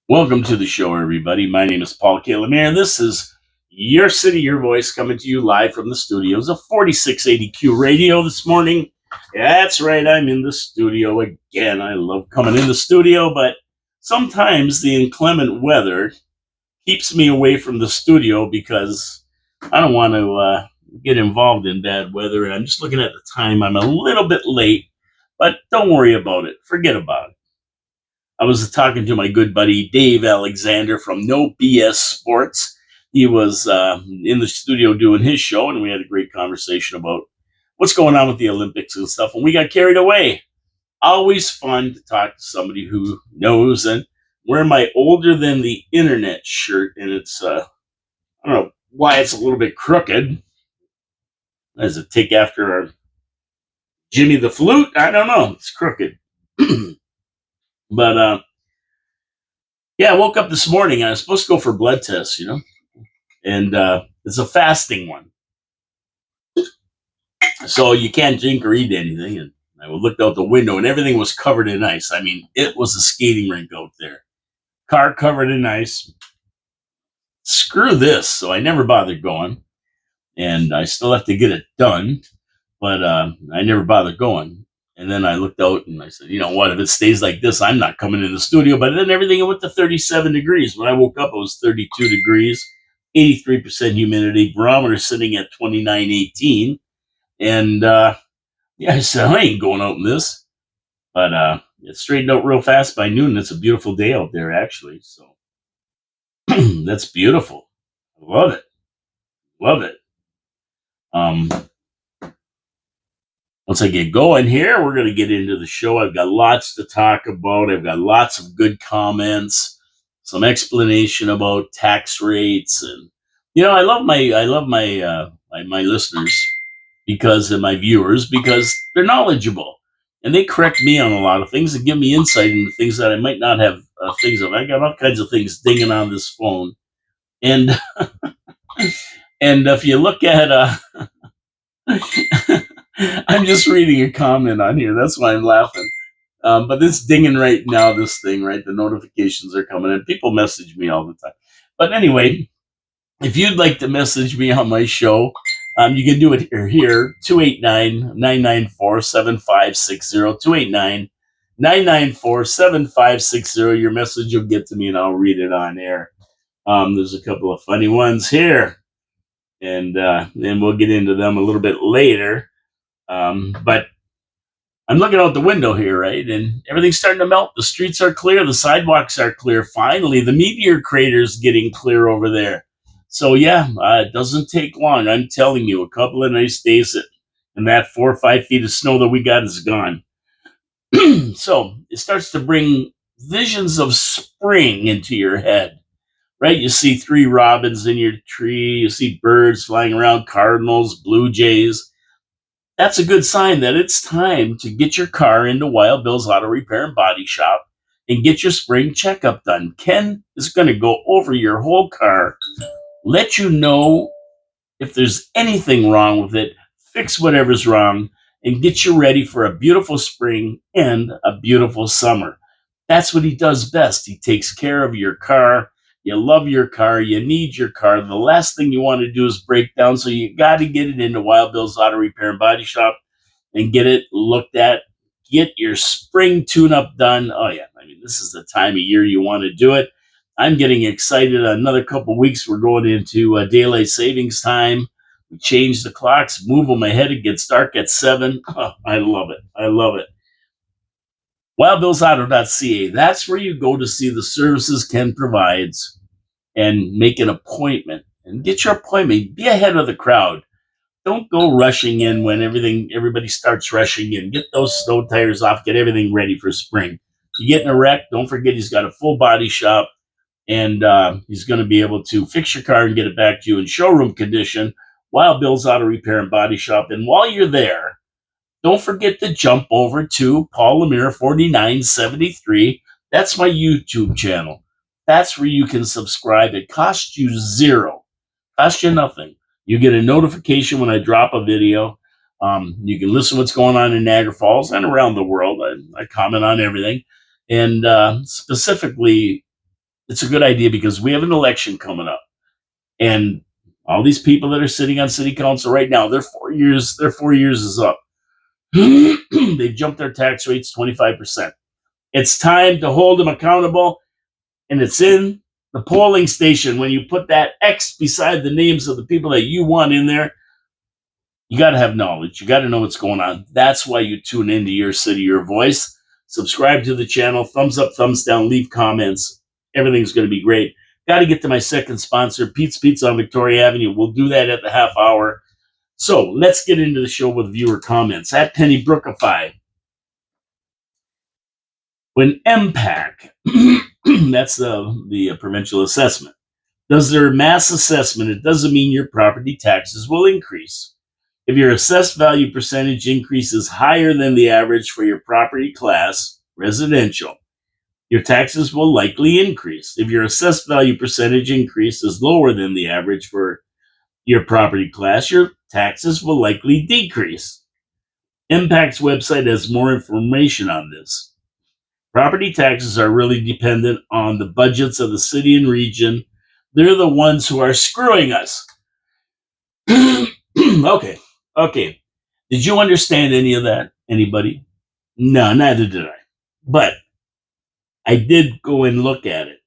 Welcome to the show, everybody. My name is Paul Calamere. This is Your City, Your Voice, coming to you live from the studios of 4680Q Radio this morning. That's right, I'm in the studio again. I love coming in the studio, but sometimes the inclement weather keeps me away from the studio because I don't want to get involved in bad weather. And I'm just looking at the time. I'm a little bit late, but don't worry about it. Forget about it. I was talking to my good buddy Dave Alexander from No BS Sports. He was in the studio doing his show, and we had a great conversation about what's going on with the Olympics and stuff. And we got carried away. Always fun to talk to somebody who knows. And wearing my older than the internet shirt, and it's I don't know why it's a little bit crooked. As a take after our Jimmy the Flute? I don't know. It's crooked. But yeah, I woke up this morning and I was supposed to go for blood tests, and it's a fasting one. So you can't drink or eat anything. And I looked out the window and everything was covered in ice. I mean, it was a skating rink out there. Car covered in ice. Screw this. So I never bothered going. And I still have to get it done. But I never bothered going. And then I looked out and I said, you know what, if it stays like this, I'm not coming in the studio. But then everything went to 37 degrees. When I woke up, it was 32 degrees, 83% humidity, barometer sitting at 29.18. And yeah, I said, I ain't going out in this. But it straightened out real fast by noon. It's a beautiful day out there, actually. So that's beautiful. I love it. Love it. Once I get going here, we're going to get into the show. I've got lots to talk about. I've got lots of good comments, some explanation about tax rates, and I love my listeners because and my viewers because they're knowledgeable and they correct me on a lot of things and give me insight into things that I might not have things of. I got all kinds of things dinging on this phone, and and if you look at I'm just reading a comment on here. That's why I'm laughing. But this dinging right now, this thing, right? The notifications are coming in. People message me all the time. But anyway, if you'd like to message me on my show, you can do it here 289-994-7560. 289-994-7560. Your message will get to me and I'll read it on air. There's a couple of funny ones here. And then we'll get into them a little bit later. But I'm looking out the window here, right? And everything's starting to melt. The streets are clear. The sidewalks are clear. Finally, the meteor crater's getting clear over there. So, yeah, it doesn't take long. I'm telling you, a couple of nice days and that 4 or 5 feet of snow that we got is gone. So it starts to bring visions of spring into your head, right? You see 3 robins in your tree. You see birds flying around, cardinals, blue jays. That's a good sign that it's time to get your car into Wild Bill's Auto Repair and Body Shop and get your spring checkup done. Ken is going to go over your whole car, let you know if there's anything wrong with it, fix whatever's wrong, and get you ready for a beautiful spring and a beautiful summer. That's what he does best. He takes care of your car. You love your car. You need your car. The last thing you want to do is break down. So you got to get it into Wild Bill's Auto Repair and Body Shop and get it looked at. Get your spring tune-up done. Oh, yeah. I mean, this is the time of year you want to do it. I'm getting excited. Another couple of weeks, we're going into daylight savings time. We change the clocks, move them ahead. It gets dark at 7. Oh, I love it. I love it. WildBillsAuto.ca. That's where you go to see the services Ken provides and make an appointment and get your appointment. Be ahead of the crowd. Don't go rushing in when everybody starts rushing in. Get those snow tires off. Get everything ready for spring. You get in a wreck, don't forget he's got a full body shop, and he's going to be able to fix your car and get it back to you in showroom condition. Wild Bill's Auto Repair and Body Shop. And while you're there, don't forget to jump over to Paul Lemire 4973. That's my YouTube channel. That's where you can subscribe. It costs you $0. Costs you nothing. You get a notification when I drop a video. You can listen to what's going on in Niagara Falls and around the world. I comment on everything. And specifically, it's a good idea because we have an election coming up, and all these people that are sitting on city council right now, their 4 years is up. They've jumped their tax rates 25%. It's time to hold them accountable, and it's in the polling station. When you put that X beside the names of the people that you want in there, you got to have knowledge. You got to know what's going on. That's why you tune into Your City, Your Voice. Subscribe to the channel. Thumbs up, thumbs down, leave comments. Everything's going to be great. Got to get to my second sponsor, Pete's Pizza on Victoria Avenue. We'll do that at the half hour. So let's get into the show with viewer comments. At Penny Brookify, when MPAC, that's the provincial assessment, does their mass assessment, it doesn't mean your property taxes will increase. If your assessed value percentage increases higher than the average for your property class, residential, your taxes will likely increase. If your assessed value percentage increase is lower than the average for your property class, your taxes will likely decrease. MPAC's website has more information on this. Property taxes are really dependent on the budgets of the city and region. They're the ones who are screwing us. Okay. Did you understand any of that? Anybody? No, neither did I. But I did go and look at it.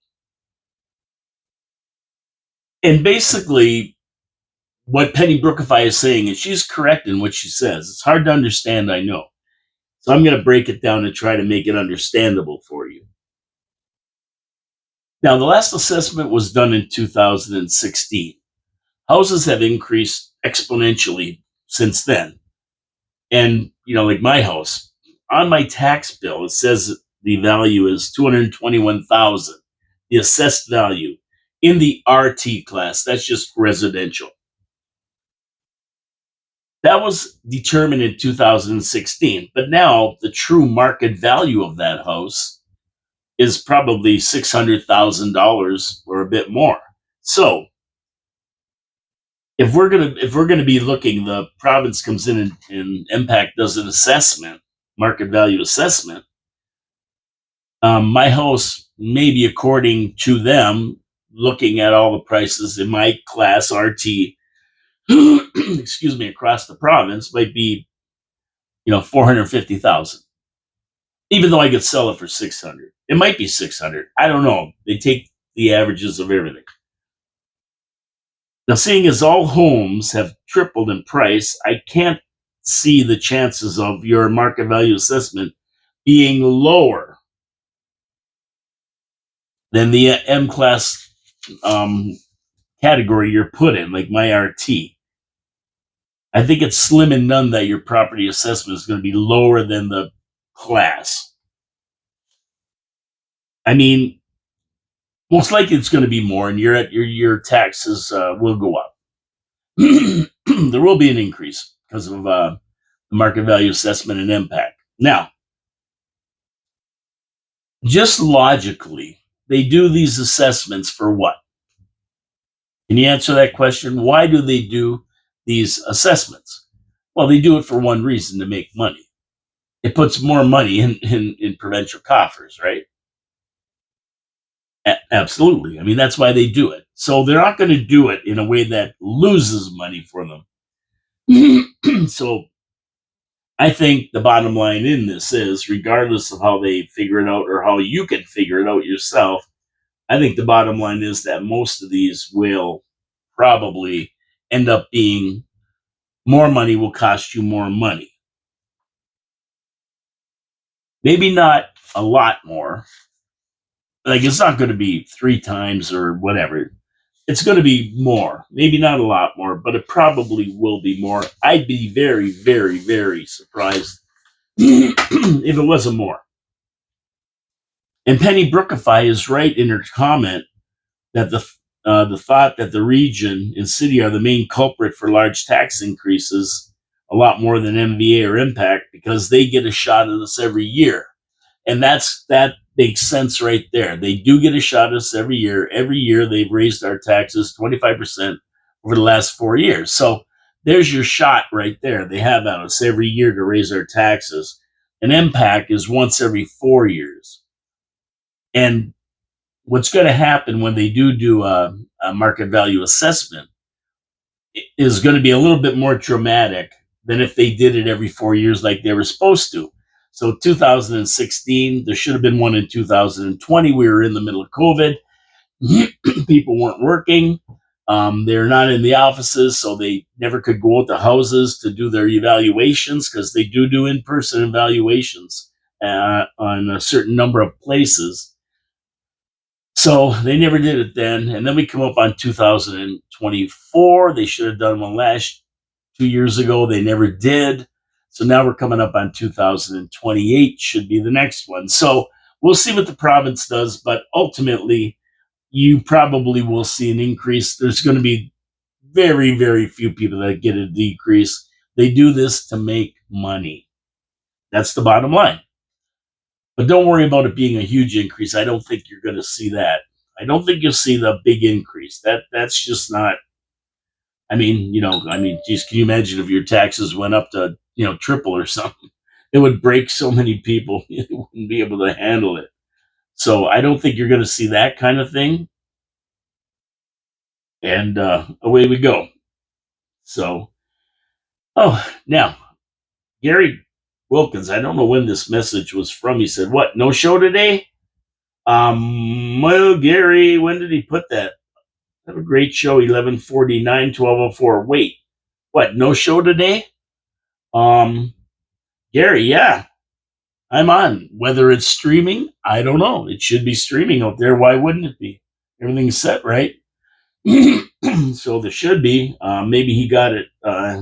And basically, what Penny Brookify is saying, and she's correct in what she says, it's hard to understand, I know. So I'm going to break it down and try to make it understandable for you. Now, the last assessment was done in 2016. Houses have increased exponentially since then. And, like my house, on my tax bill, it says the value is $221,000, the assessed value in the RT class. That's just residential. That was determined in 2016, but now the true market value of that house is probably $600,000 or a bit more. So, if we're gonna be looking, the province comes in and MPAC does an assessment, market value assessment. My house, maybe according to them, looking at all the prices in my class RT, excuse me, across the province, might be $450,000. Even though I could sell it for 600, it might be 600. I don't know. They take the averages of everything. Now, seeing as all homes have tripled in price, I can't see the chances of your market value assessment being lower than the M class category you're put in, like my RT. I think it's slim and none that your property assessment is going to be lower than the class. I mean, most likely it's going to be more, and your taxes will go up. There will be an increase because of the market value assessment and MPAC. Now, just logically, they do these assessments for what? Can you answer that question? Why do they do these assessments? Well, they do it for one reason: to make money. It puts more money in provincial coffers, right? Absolutely. I mean, that's why they do it. So they're not going to do it in a way that loses money for them. So I think the bottom line in this is, regardless of how they figure it out or how you can figure it out yourself, I think the bottom line is that most of these will probably end up being more money, will cost you more money. Maybe not a lot more. Like, it's not going to be 3 times or whatever. It's going to be more. Maybe not a lot more, but it probably will be more. I'd be very, very, very surprised if it wasn't more. And Penny Brookify is right in her comment that the thought that the region and city are the main culprit for large tax increases, a lot more than MVA or MPAC, because they get a shot at us every year. And that makes sense right there. They do get a shot at us every year. Every year they've raised our taxes 25% over the last 4 years. So there's your shot right there. They have at us every year to raise our taxes. And MPAC is once every 4 years. And what's going to happen when they do a market value assessment is going to be a little bit more dramatic than if they did it every 4 years like they were supposed to. So 2016, there should have been one in 2020. We were in the middle of COVID. People weren't working. They're not in the offices, so they never could go out to houses to do their evaluations, because they do in-person evaluations on a certain number of places. So they never did it then. And then we come up on 2024. They should have done one last 2 years ago. They never did. So now we're coming up on 2028, should be the next one. So we'll see what the province does, but ultimately, you probably will see an increase. There's going to be very, very few people that get a decrease. They do this to make money. That's the bottom line. But don't worry about it being a huge increase. I don't think you're going to see that. I don't think you'll see the big increase. That's just not. Geez, can you imagine if your taxes went up to triple or something? It would break so many people. You wouldn't be able to handle it. So I don't think you're going to see that kind of thing. And away we go. So, now Gary Wilkins. I don't know when this message was from. He said, "What? No show today?" Well, Gary, when did he put that? Have a great show. 11:49, 12:04. Wait, what? No show today? Gary, yeah, I'm on. Whether it's streaming, I don't know. It should be streaming out there. Why wouldn't it be? Everything's set, right? So there should be. Maybe he got it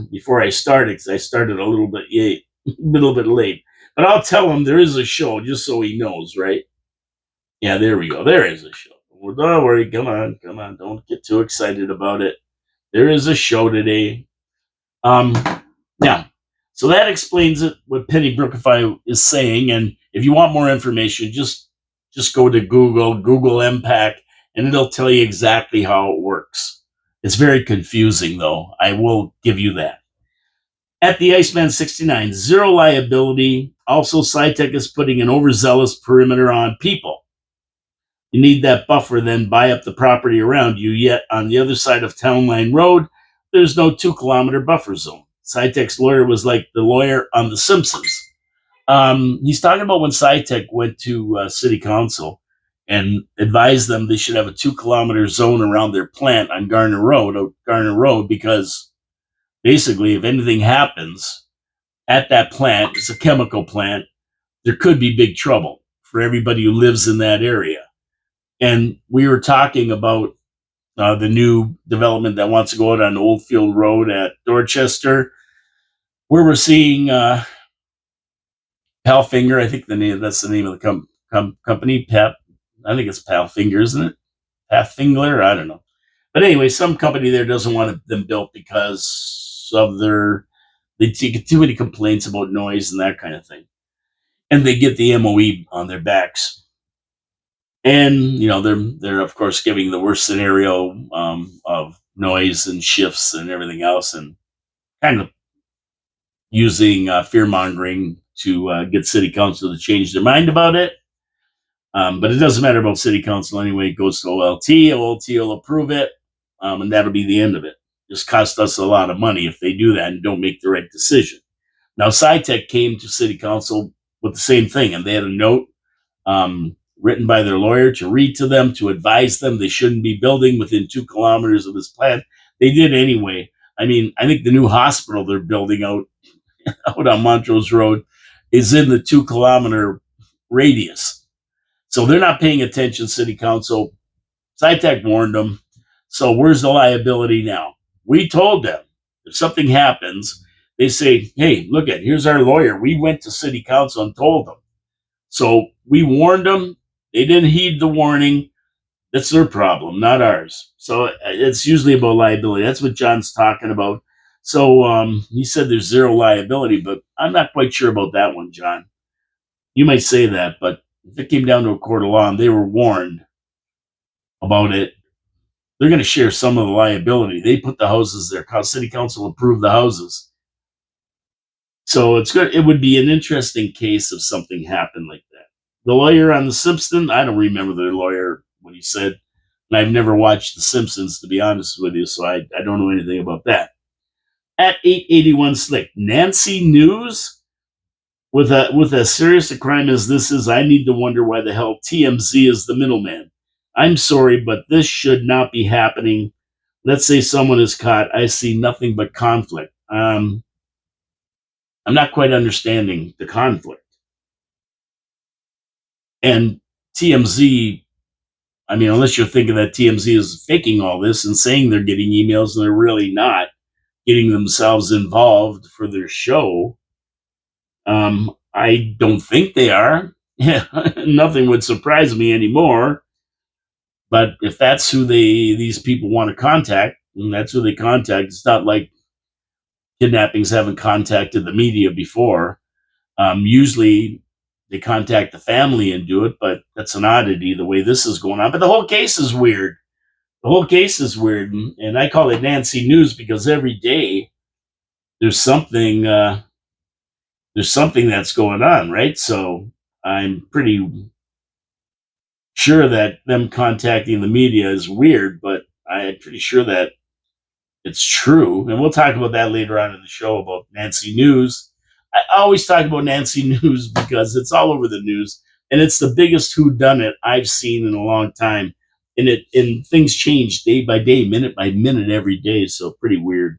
before I started, because I started a little bit late. But I'll tell him there is a show, just so he knows, right? Yeah, there we go. There is a show. Well, don't worry. Come on. Don't get too excited about it. There is a show today. Now, so that explains it. What Penny Brookify is saying, and if you want more information, just go to Google MPAC, and it'll tell you exactly how it works. It's very confusing, though. I will give you that. At the Iceman 69, zero liability. Also, SciTech is putting an overzealous perimeter on people. You need that buffer, then buy up the property around you. Yet, on the other side of Town Line Road, there's no 2-kilometer buffer zone. SciTech's lawyer was like the lawyer on The Simpsons. He's talking about when SciTech went to City Council and advised them they should have a 2-kilometer zone around their plant on Garner Road, because basically, if anything happens at that plant, it's a chemical plant, there could be big trouble for everybody who lives in that area. And we were talking about the new development that wants to go out on Oldfield Road at Dorchester, where we're seeing Palfinger. I think that's the name of the company. I think it's Palfinger, isn't it? Pathfinger? I don't know. But anyway, some company there doesn't want them built because of they get too many complaints about noise and that kind of thing. And they get the MOE on their backs. And, they're of course giving the worst scenario of noise and shifts and everything else, and kind of using fear-mongering to get City Council to change their mind about it. But it doesn't matter about City Council anyway. It goes to OLT. OLT will approve it, and that'll be the end of it. Just cost us a lot of money if they do that and don't make the right decision. Now, SciTech came to City Council with the same thing, and they had a note written by their lawyer to read to them, to advise them they shouldn't be building within 2 kilometers of this plant. They did anyway. I think the new hospital they're building out on Montrose Road is in the 2-kilometer radius. So they're not paying attention, City Council. SciTech warned them. So where's the liability now? We told them if something happens, they say, hey, here's our lawyer. We went to City Council and told them. So we warned them. They didn't heed the warning. That's their problem, not ours. So it's usually about liability. That's what John's talking about. So he said there's zero liability, but I'm not quite sure about that one, John. You might say that, but if it came down to a court of law and they were warned about it, they're going to share some of the liability. They put the houses there. City Council approved the houses. So it's good. It would be an interesting case if something happened like that. The lawyer on The Simpsons, I don't remember the lawyer what he said. And I've never watched The Simpsons, to be honest with you, so I don't know anything about that. At 881 Slick, Nancy News, with as serious a crime as this is, I need to wonder why the hell TMZ is the middleman. I'm sorry, but this should not be happening. Let's say someone is caught. I see nothing but conflict. I'm not quite understanding the conflict. And TMZ, I mean, unless you're thinking that TMZ is faking all this and saying they're getting emails and they're really not getting themselves involved for their show, I don't think they are. Yeah, nothing would surprise me anymore. But if that's who these people want to contact, and that's who they contact, it's not like kidnappings haven't contacted the media before. Usually they contact the family and do it, but that's an oddity the way this is going on. But the whole case is weird. The whole case is weird, and I call it Nancy News because every day there's something that's going on, right? So I'm pretty sure that them contacting the media is weird, but I'm pretty sure that it's true. And we'll talk about that later on in the show about Nancy News. I always talk about Nancy News because it's all over the news, and it's the biggest whodunit I've seen in a long time. And things change day by day, minute by minute, every day. So pretty weird.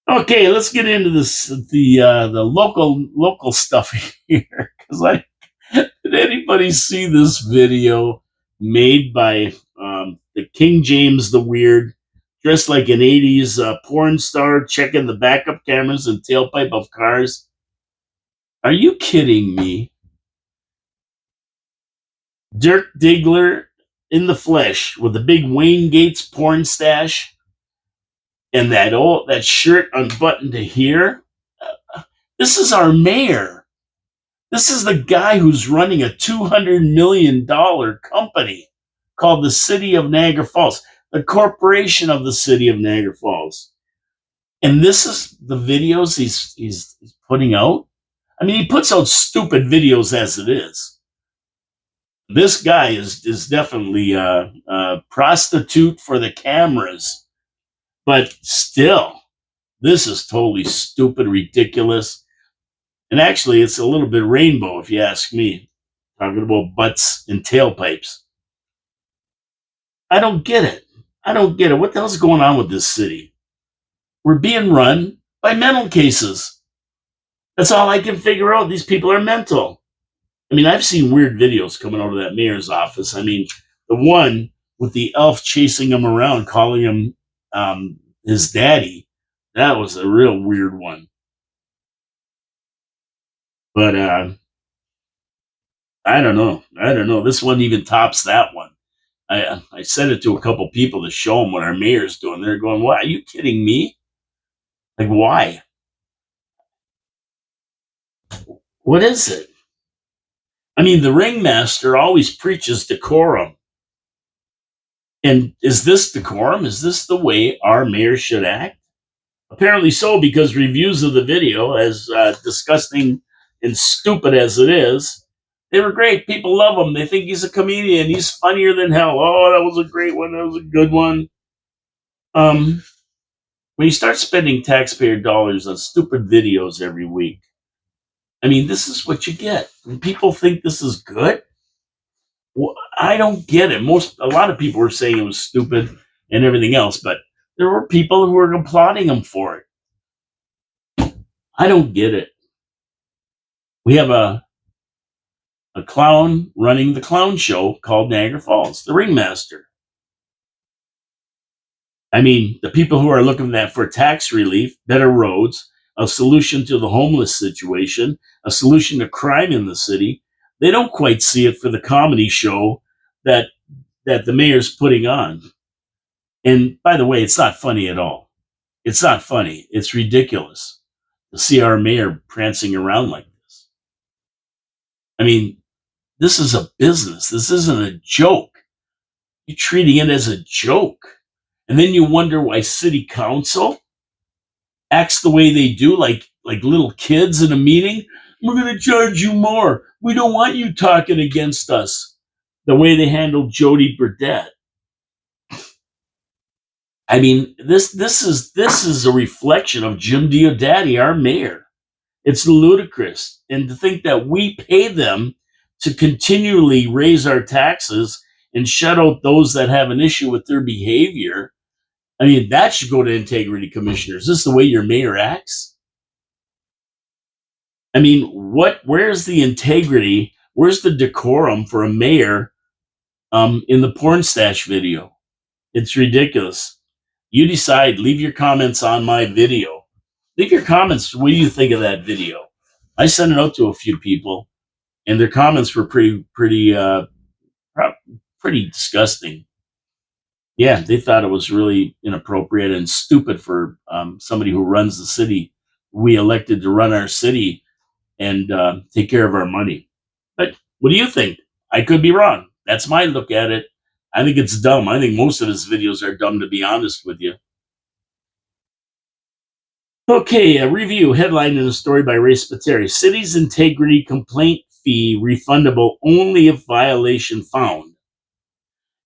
Okay, let's get into the local stuff here, because did anybody see this video made by the King James the Weird, dressed like an 80s porn star, checking the backup cameras and tailpipe of cars? Are you kidding me? Dirk Diggler in the flesh with a big Wayne Gates porn stash and that shirt unbuttoned to here. This is our mayor. This is the guy who's running a $200 million company called the City of Niagara Falls, the corporation of the City of Niagara Falls. And this is the videos he's putting out. I mean, he puts out stupid videos as it is. This guy is definitely a prostitute for the cameras. But still, this is totally stupid, ridiculous. And actually, it's a little bit rainbow, if you ask me. Talking about butts and tailpipes. I don't get it. What the hell's going on with this city? We're being run by mental cases. That's all I can figure out. These people are mental. I mean, I've seen weird videos coming out of that mayor's office. I mean, the one with the elf chasing him around, calling him his daddy, that was a real weird one. But I don't know. This one even tops that one. I sent it to a couple people to show them what our mayor's doing. They're going, "What? Are you kidding me? Like, why? What is it?" I mean, the ringmaster always preaches decorum. And is this decorum? Is this the way our mayor should act? Apparently so, because reviews of the video, as disgusting and stupid as it is, they were great. People love him. They think he's a comedian. He's funnier than hell. Oh, that was a great one. That was a good one. When you start spending taxpayer dollars on stupid videos every week, I mean, this is what you get. And people think this is good. Well, I don't get it. A lot of people were saying it was stupid and everything else, but there were people who were applauding him for it. I don't get it. We have a clown running the clown show called Niagara Falls, the ringmaster. I mean, the people who are looking for tax relief, better roads, a solution to the homeless situation, a solution to crime in the city, they don't quite see it for the comedy show that the mayor's putting on. And by the way, it's not funny at all. It's not funny. It's ridiculous to see our mayor prancing around like this. I mean, this is a business. This isn't a joke. You're treating it as a joke. And then you wonder why city council acts the way they do, like little kids in a meeting. We're going to charge you more. We don't want you talking against us. the way they handled Jody Burdett. I mean, this is a reflection of Jim Diodati, our mayor. It's ludicrous. And to think that we pay them to continually raise our taxes and shut out those that have an issue with their behavior. I mean, that should go to integrity commissioners. Is this the way your mayor acts? I mean, where's the integrity? Where's the decorum for a mayor in the porn stash video? It's ridiculous. You decide, leave your comments on my video. Leave your comments. What do you think of that video? I sent it out to a few people, and their comments were pretty disgusting. Yeah, they thought it was really inappropriate and stupid for somebody who runs the city. We elected to run our city and take care of our money. But what do you think? I could be wrong. That's my look at it. I think it's dumb. I think most of his videos are dumb, to be honest with you. Okay, a review headline in a story by Ray Spiteri. City's integrity complaint fee refundable only if violation found.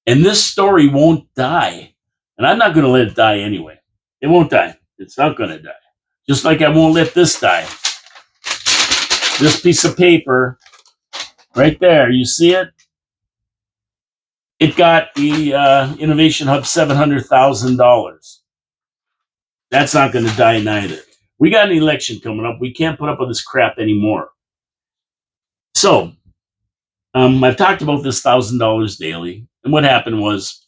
And this story won't die. And I'm not going to let it die anyway. It won't die. It's not going to die. Just like I won't let this die. This piece of paper right there, you see it? It got the Innovation Hub $700,000. That's not going to die neither. We got an election coming up. We can't put up with this crap anymore. So, I've talked about this $1,000 daily. And what happened was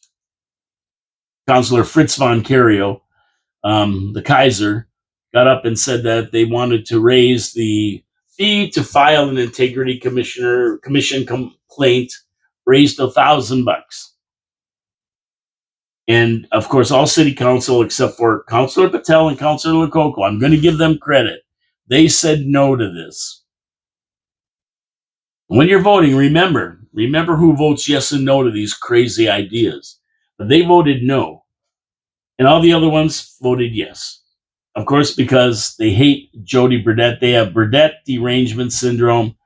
Councilor Fritz von Cario, the Kaiser, got up and said that they wanted to raise the fee to file an integrity commission complaint, raised $1,000. And of course, all city council, except for Councilor Patel and Councilor Lococo, I'm going to give them credit. They said no to this. When you're voting, remember who votes yes and no to these crazy ideas. But they voted no. And all the other ones voted yes. Of course, because they hate Jody Burdett. They have Burdett derangement syndrome.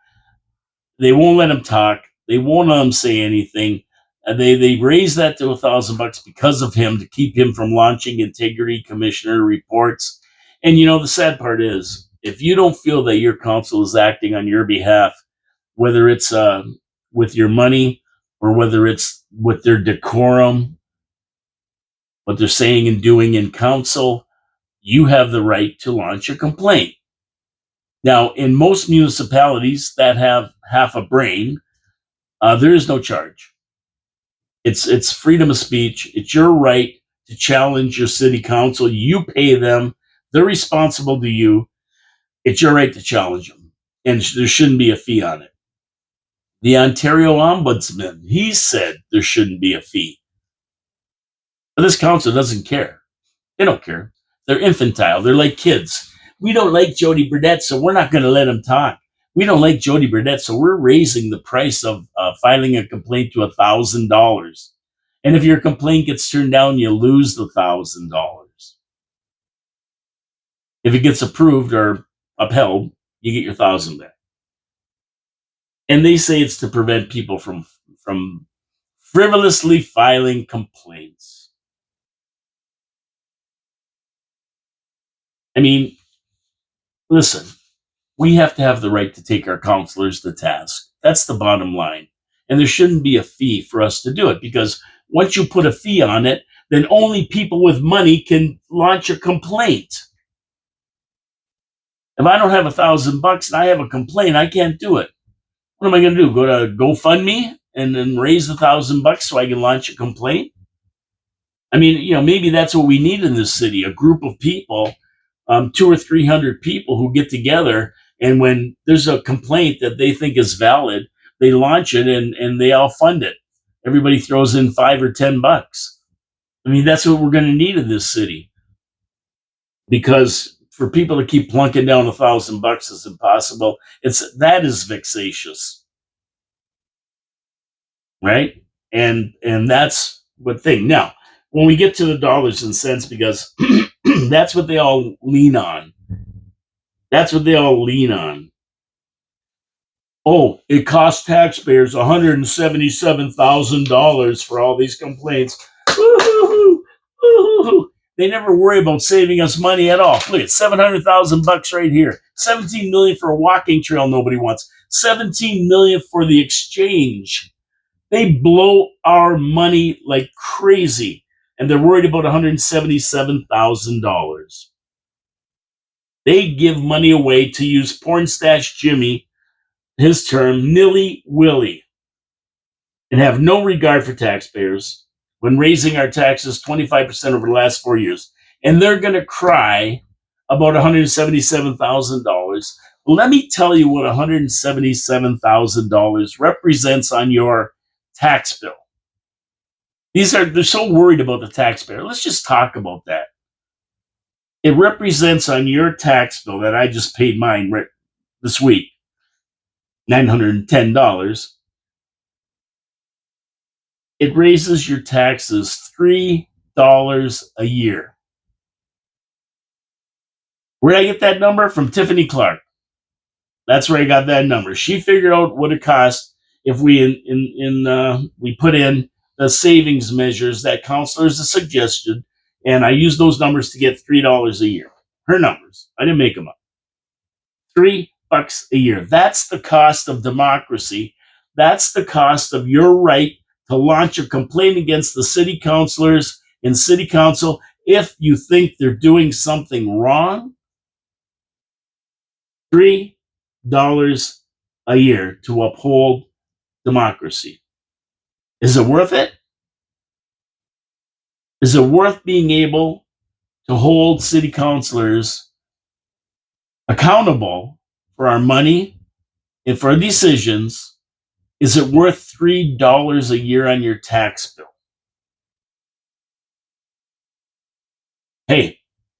They won't let him talk. They won't let him say anything. They raised that to $1,000 because of him, to keep him from launching integrity commissioner reports. And the sad part is, if you don't feel that your council is acting on your behalf, whether it's with your money or whether it's with their decorum, what they're saying and doing in council, you have the right to launch a complaint. Now, in most municipalities that have half a brain, there is no charge. It's freedom of speech. It's your right to challenge your city council. You pay them. They're responsible to you. It's your right to challenge them. And there shouldn't be a fee on it. The Ontario Ombudsman, he said there shouldn't be a fee. But this council doesn't care. They don't care. They're infantile. They're like kids. We don't like Jody Burdett, so we're not going to let him talk. We don't like Jody Burdett, so we're raising the price of filing a complaint to $1,000. And if your complaint gets turned down, you lose the $1,000. If it gets approved or upheld, you get your $1,000 back. And they say it's to prevent people from frivolously filing complaints. I mean, listen. We have to have the right to take our councilors to task. That's the bottom line. And there shouldn't be a fee for us to do it, because once you put a fee on it, then only people with money can launch a complaint. If I don't have $1,000 and I have a complaint, I can't do it. What am I going to do? Go to GoFundMe and then raise the $1,000 so I can launch a complaint? I mean, maybe that's what we need in this city, a group of people, 200 or 300 people who get together. And when there's a complaint that they think is valid, they launch it and they all fund it. Everybody throws in $5 or $10. I mean, that's what we're going to need in this city. Because for people to keep plunking down $1,000 is impossible. That is vexatious, right? And that's what thing. Now, when we get to the dollars and cents, because that's what they all lean on. That's what they all lean on. Oh, it cost taxpayers $177,000 for all these complaints. Woo-hoo-hoo. Woo-hoo-hoo. They never worry about saving us money at all. Look at $700,000 right here. 17 million for a walking trail nobody wants. 17 million for the exchange. They blow our money like crazy, and they're worried about $177,000. They give money away to use porn stash Jimmy, his term, nilly willy, and have no regard for taxpayers when raising our taxes 25% over the last 4 years. And they're going to cry about $177,000. Let me tell you what $177,000 represents on your tax bill. They're so worried about the taxpayer. Let's just talk about that. It represents on your tax bill that I just paid mine this week, $910. It raises your taxes $3 a year. Where did I get that number? From Tiffany Clark. That's where I got that number. She figured out what it cost if we we put in the savings measures that counselors have suggested, and I used those numbers to get $3 a year. Her numbers. I didn't make them up. $3 a year. That's the cost of democracy. That's the cost of your right to launch a complaint against the city councilors in city council if you think they're doing something wrong. $3 a year to uphold democracy. Is it worth it? Is it worth being able to hold city councilors accountable for our money and for our decisions? Is it worth $3 a year on your tax bill? Hey,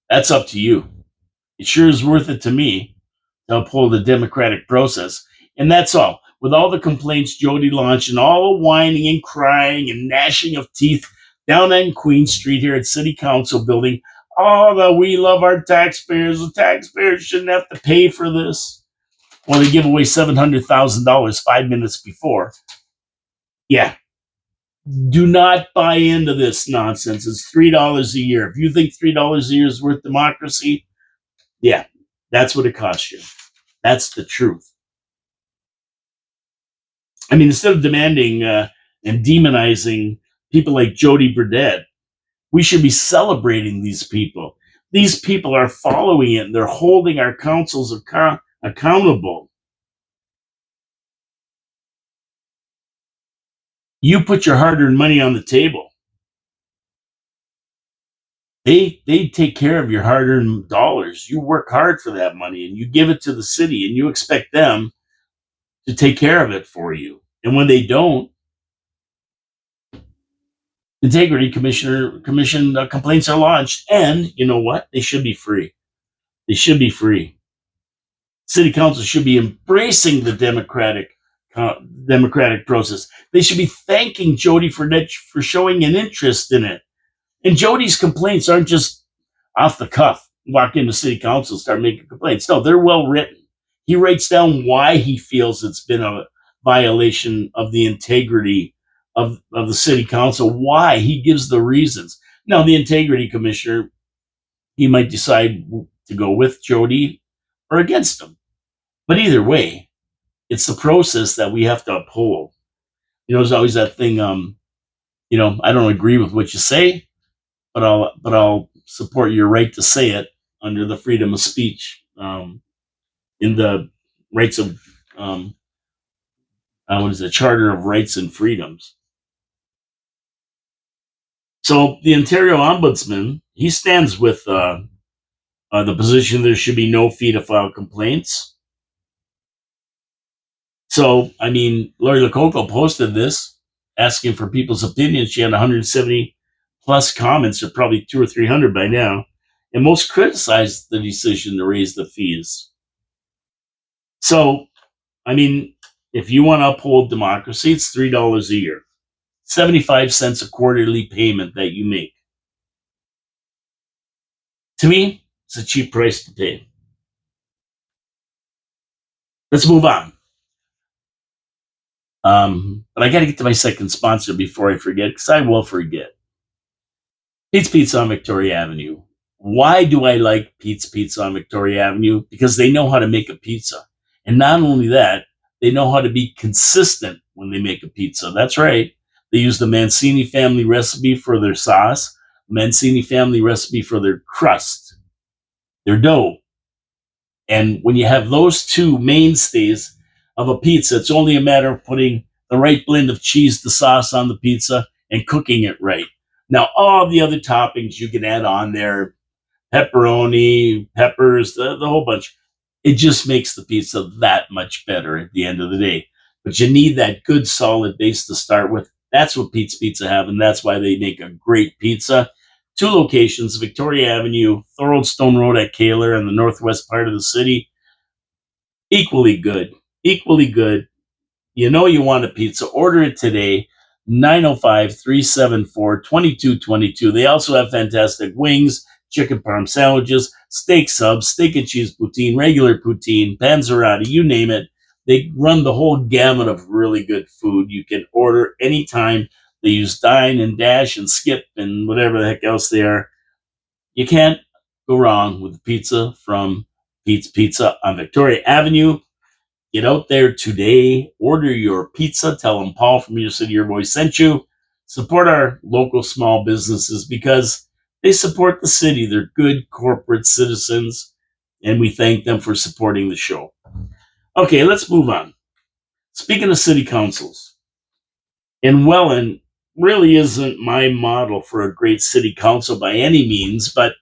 that's up to you. It sure is worth it to me to uphold the democratic process. And that's all. With all the complaints Jody launched and all the whining and crying and gnashing of teeth down on Queen Street here at City Council building, oh, that we love our taxpayers. The taxpayers shouldn't have to pay for this. Well, they give away $700,000 5 minutes before. Yeah. Do not buy into this nonsense. It's $3 a year. If you think $3 a year is worth democracy, yeah, that's what it costs you. That's the truth. I mean, instead of demanding and demonizing people like Jody Burdett, we should be celebrating these people. These people are following it, and they're holding our councils accountable. You put your hard-earned money on the table. They take care of your hard-earned dollars. You work hard for that money, and you give it to the city, and you expect them to take care of it for you. And when they don't, integrity commission complaints are launched. And you know what? They should be free. They should be free. City council should be embracing the democratic process. They should be thanking Jody for showing an interest in it. And Jody's complaints aren't just off the cuff. Walk into city council, start making complaints. No, they're well written. He writes down why he feels it's been a violation of the integrity of the city council, why. He gives the reasons. Now, the integrity commissioner, he might decide to go with Jody or against him. But either way, it's the process that we have to uphold. You know, there's always that thing, I don't agree with what you say, but I'll support your right to say it under the freedom of speech, in the rights of what is the Charter of Rights and Freedoms. So the Ontario Ombudsman, he stands with the position there should be no fee to file complaints. So, I mean, Lori Lococo posted this, asking for people's opinions. She had 170 plus comments, or probably 200 or 300 by now, and most criticized the decision to raise the fees. So, I mean, if you want to uphold democracy, it's $3 a year, 75 cents a quarterly payment that you make. To me, it's a cheap price to pay. Let's move on. But I got to get to my second sponsor before I forget, because I will forget. Pete's Pizza on Victoria Avenue. Why do I like Pete's Pizza on Victoria Avenue? Because they know how to make a pizza. And not only that, they know how to be consistent when they make a pizza. That's right. They use the Mancini family recipe for their sauce, Mancini family recipe for their crust, their dough. And when you have those two mainstays of a pizza, it's only a matter of putting the right blend of cheese, the sauce on the pizza, and cooking it right. Now, all the other toppings you can add on there, pepperoni, peppers, the whole bunch. It just makes the pizza that much better at the end of the day. But you need that good solid base to start with. That's what Pete's Pizza have, and that's why they make a great pizza. Two locations, Victoria Avenue, Thorold Stone Road at Kaler in the northwest part of the city. Equally good. Equally good. You know you want a pizza, order it today. 905-374-2222. They also have fantastic wings, chicken parm sandwiches, steak subs, steak and cheese poutine, regular poutine, panzerotti, you name it. They run the whole gamut of really good food. You can order anytime. They use Dine and Dash and Skip and whatever the heck else they are. You can't go wrong with the pizza from Pete's Pizza on Victoria Avenue. Get out there today, order your pizza, tell them Paul from Your City Your Voice sent you. Support our local small businesses because they support the city. They're good corporate citizens, and we thank them for supporting the show. Okay, let's move on. Speaking of city councils, and Welland really isn't my model for a great city council by any means, but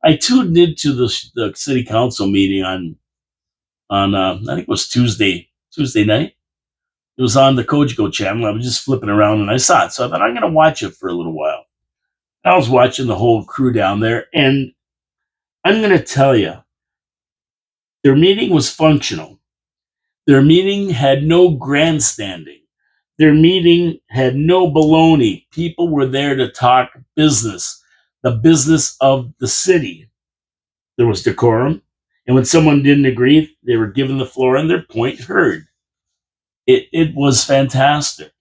I tuned into the city council meeting on I think it was Tuesday night. It was on the Kojiko channel. I was just flipping around and I saw it. So I thought, I'm going to watch it for a little while. I was watching the whole crew down there, and I'm going to tell you, their meeting was functional. Their meeting had no grandstanding. Their meeting had no baloney. People were there to talk business, the business of the city. There was decorum. And when someone didn't agree, they were given the floor and their point heard. It was fantastic.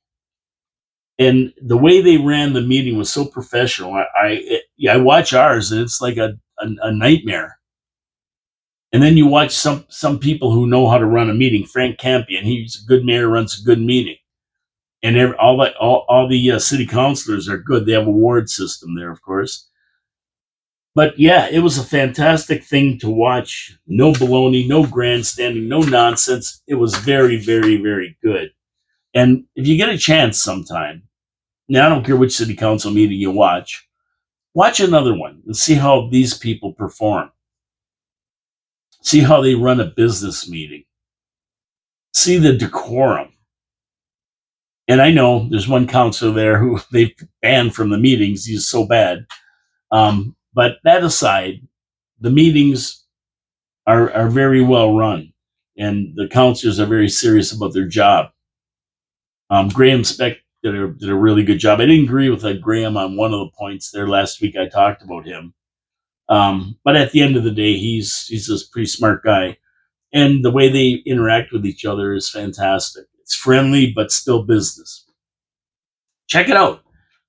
And the way they ran the meeting was so professional. I watch ours, and it's like a nightmare. And then you watch some people who know how to run a meeting. Frank Campion, he's a good mayor, runs a good meeting, and all the city councilors are good. They have a ward system there, of course. But yeah, it was a fantastic thing to watch. No baloney, no grandstanding, no nonsense. It was very, very, very good. And if you get a chance sometime, now, I don't care which city council meeting you watch another one and see how these people perform. See how they run a business meeting. See the decorum. And I know there's one councilor there who they've banned from the meetings. He's so bad. But that aside, the meetings are very well run, and the councilors are very serious about their job. Graham Speck did a really good job. I didn't agree with Graham on one of the points there last week. I talked about him. But at the end of the day, he's a pretty smart guy. And the way they interact with each other is fantastic. It's friendly, but still business. Check it out.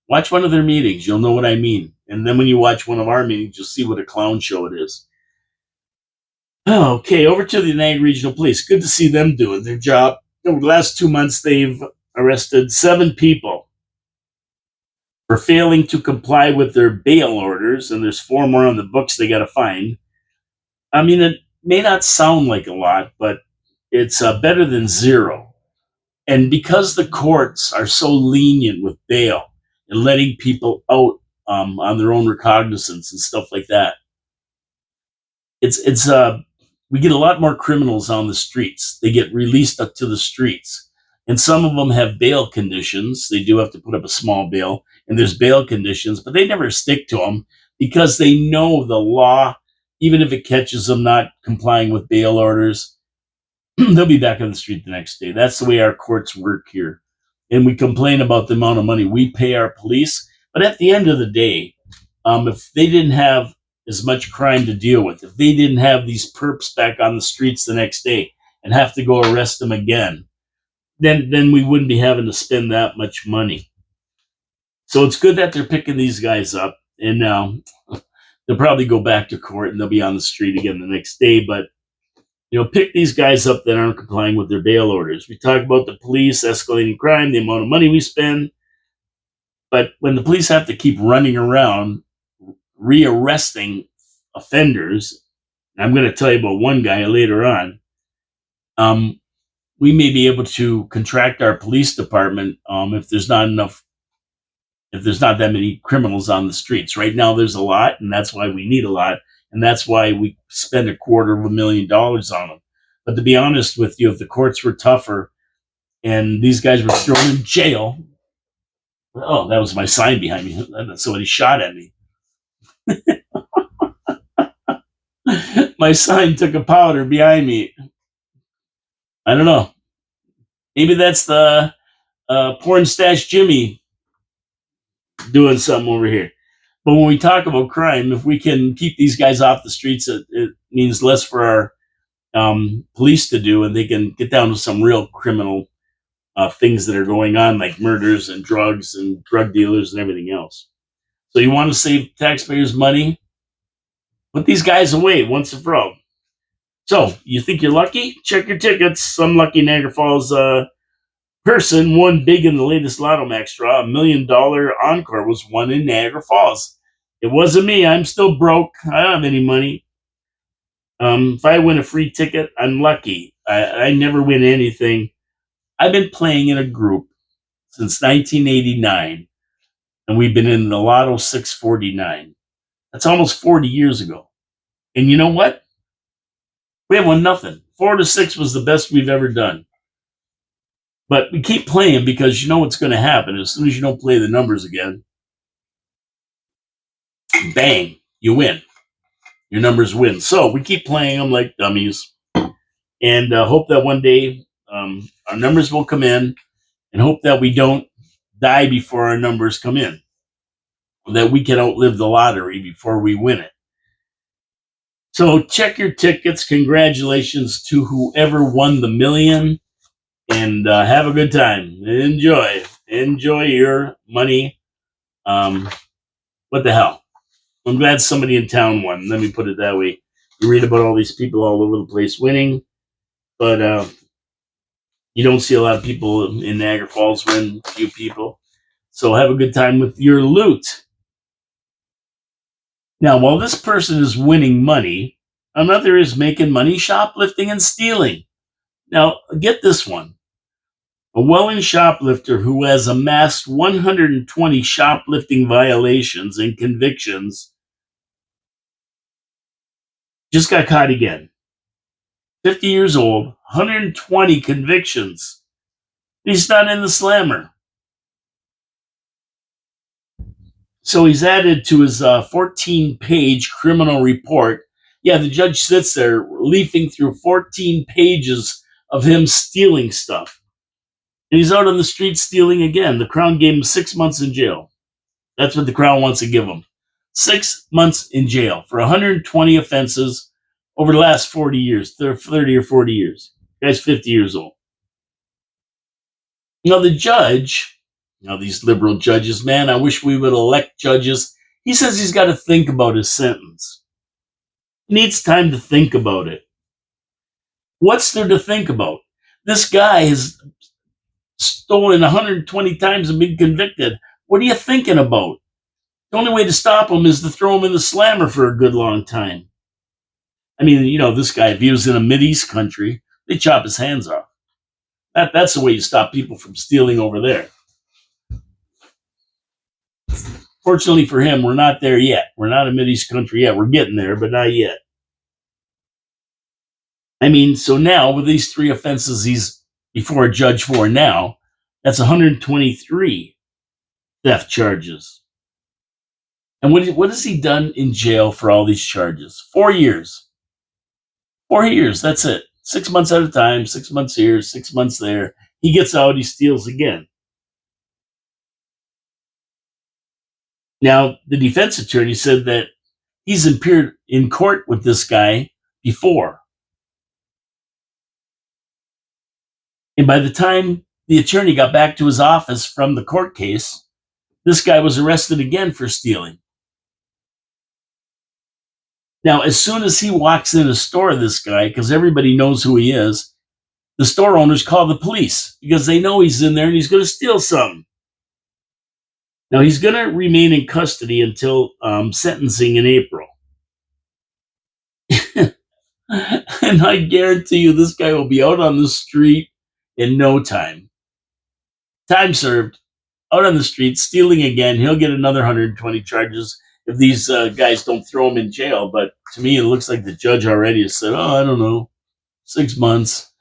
Watch one of their meetings. You'll know what I mean. And then when you watch one of our meetings, you'll see what a clown show it is. Okay, over to the United Regional Police. Good to see them doing their job. Over the last 2 months, they've arrested 7 people for failing to comply with their bail orders, and there's 4 more on the books they got to find. I mean, it may not sound like a lot, but it's better than 0. And because the courts are so lenient with bail and letting people out on their own recognizance and stuff like that, it's we get a lot more criminals on the streets. They get released up to the streets. And some of them have bail conditions. They do have to put up a small bail, and there's bail conditions, but they never stick to them because they know the law, even if it catches them not complying with bail orders, they'll be back on the street the next day. That's the way our courts work here. And we complain about the amount of money we pay our police. But at the end of the day, if they didn't have as much crime to deal with, if they didn't have these perps back on the streets the next day and have to go arrest them again, then we wouldn't be having to spend that much money. So it's good that they're picking these guys up, and now they'll probably go back to court and they'll be on the street again the next day. But pick these guys up that aren't complying with their bail orders. We talk about the police escalating crime, the amount of money we spend, but when the police have to keep running around rearresting offenders, and I'm going to tell you about one guy later on. We may be able to contract our police department if there's not that many criminals on the streets. Right now, there's a lot, and that's why we need a lot, and that's why we spend $250,000 on them. But to be honest with you, if the courts were tougher and these guys were thrown in jail, oh, that was my sign behind me. Somebody shot at me. My sign took a powder behind me. I don't know. Maybe that's the porn stash Jimmy doing something over here. But when we talk about crime, if we can keep these guys off the streets, it means less for our police to do, and they can get down to some real criminal things that are going on, like murders and drugs and drug dealers and everything else. So you want to save taxpayers' money? Put these guys away once and for all. So you think you're lucky? Check your tickets. Some lucky Niagara Falls person won big in the latest Lotto Max draw. $1 million encore was won in Niagara Falls. It wasn't me. I'm still broke. I don't have any money. If I win a free ticket, I'm lucky. I never win anything. I've been playing in a group since 1989, and we've been in the Lotto 649. That's almost 40 years ago. And you know what? We have won nothing. 4 to 6 was the best we've ever done. But we keep playing because you know what's going to happen. As soon as you don't play the numbers again, bang, you win. Your numbers win. So we keep playing them like dummies, and hope that one day our numbers will come in, and hope that we don't die before our numbers come in, that we can outlive the lottery before we win it. So check your tickets. Congratulations to whoever won the million, and have a good time. Enjoy your money. What the hell? I'm glad somebody in town won. Let me put it that way. You read about all these people all over the place winning, but you don't see a lot of people in Niagara Falls win. Few people. So have a good time with your loot. Now, while this person is winning money, another is making money shoplifting and stealing. Now, get this one. A Welland shoplifter who has amassed 120 shoplifting violations and convictions just got caught again. 50 years old, 120 convictions. He's not in the slammer. So he's added to his 14-page criminal report. Yeah, the judge sits there leafing through 14 pages of him stealing stuff. And he's out on the street stealing again. The Crown gave him 6 months in jail. That's what the Crown wants to give him. 6 months in jail for 120 offenses over the last 40 years, 30 or 40 years. The guy's 50 years old. The judge, these liberal judges, man, I wish we would elect judges. He says he's got to think about his sentence. He needs time to think about it. What's there to think about? This guy has stolen 120 times and been convicted. What are you thinking about? The only way to stop him is to throw him in the slammer for a good long time. I mean, this guy, if he was in a Mideast country, they chop his hands off. That's the way you stop people from stealing over there. Fortunately for him, we're not there yet. We're not a Mideast country yet. We're getting there, but not yet. I mean, so now with these 3 offenses he's before a judge for now, that's 123 theft charges. And what has he done in jail for all these charges? 4 years. 4 years, that's it. 6 months at a time, 6 months here, 6 months there. He gets out, he steals again. Now, the defense attorney said that he's appeared in court with this guy before. And by the time the attorney got back to his office from the court case, this guy was arrested again for stealing. Now, as soon as he walks in a store, this guy, because everybody knows who he is, the store owners call the police because they know he's in there and he's going to steal something. Now, he's going to remain in custody until sentencing in April. And I guarantee you this guy will be out on the street in no time. Time served. Out on the street, stealing again. He'll get another 120 charges if these guys don't throw him in jail. But to me, it looks like the judge already has said, I don't know, 6 months.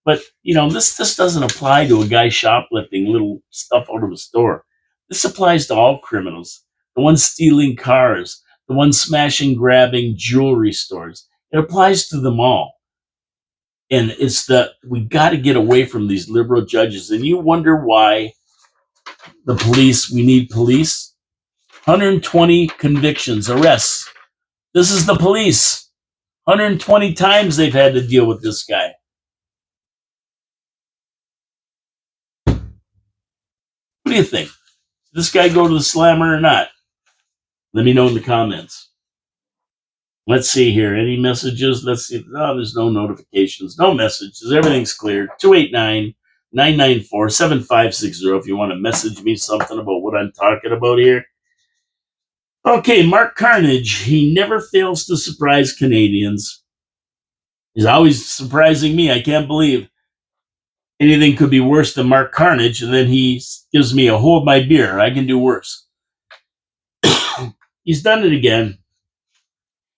But, this doesn't apply to a guy shoplifting little stuff out of a store. This applies to all criminals. The ones stealing cars, the ones smashing, grabbing jewelry stores. It applies to them all. And we got to get away from these liberal judges. And you wonder why we need police. 120 convictions, arrests. This is the police. 120 times they've had to deal with this guy. What do you think? Did this guy go to the slammer or not? Let me know in the comments. Let's see here. Any messages? Let's see. No, there's no notifications. No messages. Everything's clear. 289-994-7560 if you want to message me something about what I'm talking about here. Okay, Mark Carnage. He never fails to surprise Canadians. He's always surprising me. I can't believe anything could be worse than Mark Carnage, and then he gives me a hold my beer. I can do worse. He's done it again.